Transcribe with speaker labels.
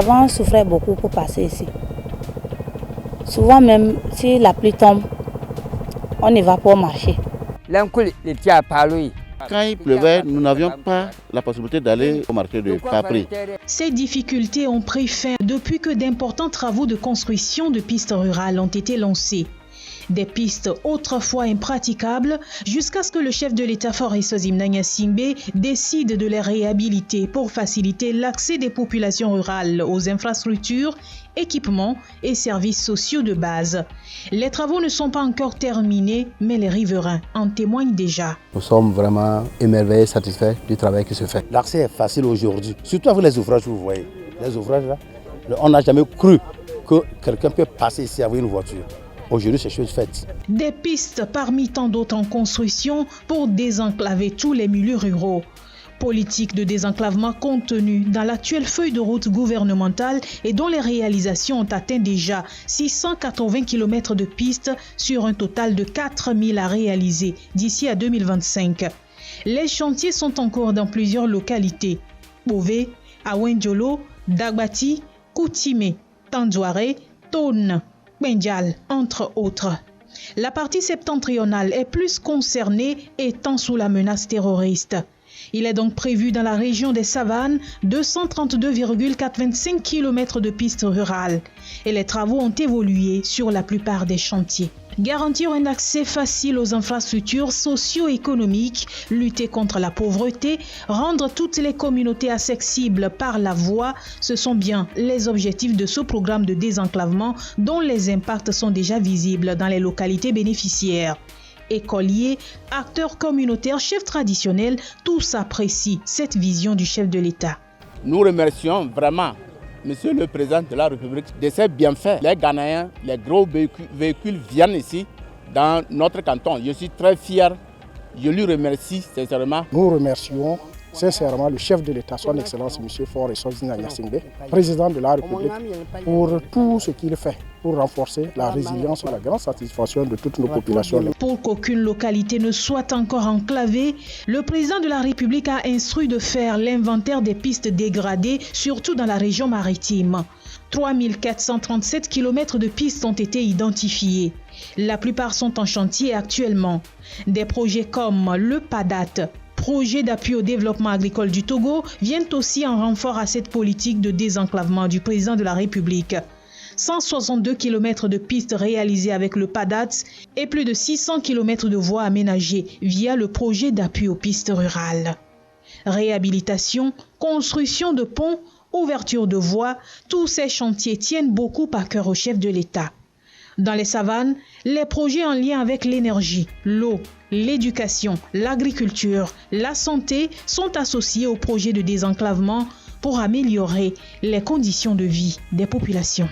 Speaker 1: Avant, on souffrait beaucoup pour passer ici. Souvent même, si la pluie tombe, on ne va pas marcher.
Speaker 2: Quand il pleuvait, nous n'avions pas la possibilité d'aller au marché de Papri.
Speaker 3: Ces difficultés ont pris fin depuis que d'importants travaux de construction de pistes rurales ont été lancés. Des pistes autrefois impraticables jusqu'à ce que le chef de l'État Faure Sozimna Gnassingbé décide de les réhabiliter pour faciliter l'accès des populations rurales aux infrastructures, équipements et services sociaux de base. Les travaux ne sont pas encore terminés, mais les riverains en témoignent déjà.
Speaker 4: Nous sommes vraiment émerveillés, satisfaits du travail qui se fait.
Speaker 5: L'accès est facile aujourd'hui, surtout avec les ouvrages que vous voyez. Les ouvrages là, on n'a jamais cru que quelqu'un peut passer ici avec une voiture. Aujourd'hui, c'est chose faite.
Speaker 3: Des pistes parmi tant d'autres en construction pour désenclaver tous les milieux ruraux. Politique de désenclavement contenue dans l'actuelle feuille de route gouvernementale et dont les réalisations ont atteint déjà 680 km de pistes sur un total de 4000 à réaliser d'ici à 2025. Les chantiers sont en cours dans plusieurs localités. Bové, Awendjolo, Dagbati, Koutime, Tandouaré, Tone, Bendial, entre autres. La partie septentrionale est plus concernée étant sous la menace terroriste. Il est donc prévu dans la région des Savanes 232,425 km de pistes rurales et les travaux ont évolué sur la plupart des chantiers. Garantir un accès facile aux infrastructures socio-économiques, lutter contre la pauvreté, rendre toutes les communautés accessibles par la voie, ce sont bien les objectifs de ce programme de désenclavement dont les impacts sont déjà visibles dans les localités bénéficiaires. Écoliers, acteurs communautaires, chefs traditionnels, tous apprécient cette vision du chef de l'État.
Speaker 5: Nous remercions vraiment Monsieur le Président de la République de ses bienfaits. Les Ghanéens, les gros véhicules viennent ici dans notre canton. Je suis très fier. Je lui remercie sincèrement.
Speaker 6: Nous remercions sincèrement le chef de l'État, son Excellence M. Faure Sozimna Gnassingbé, président de la République, pour tout ce qu'il fait pour renforcer la résilience et la grande satisfaction de toutes nos populations.
Speaker 3: Pour qu'aucune localité ne soit encore enclavée, le président de la République a instruit de faire l'inventaire des pistes dégradées, surtout dans la région maritime. 3437 km de pistes ont été identifiées. La plupart sont en chantier actuellement. Des projets comme le PADAT, projet d'appui au développement agricole du Togo, viennent aussi en renfort à cette politique de désenclavement du président de la République. 162 km de pistes réalisées avec le PADAT et plus de 600 km de voies aménagées via le projet d'appui aux pistes rurales. Réhabilitation, construction de ponts, ouverture de voies, tous ces chantiers tiennent beaucoup à cœur au chef de l'État. Dans les savanes, les projets en lien avec l'énergie, l'eau, l'éducation, l'agriculture, la santé sont associés au projet de désenclavement pour améliorer les conditions de vie des populations.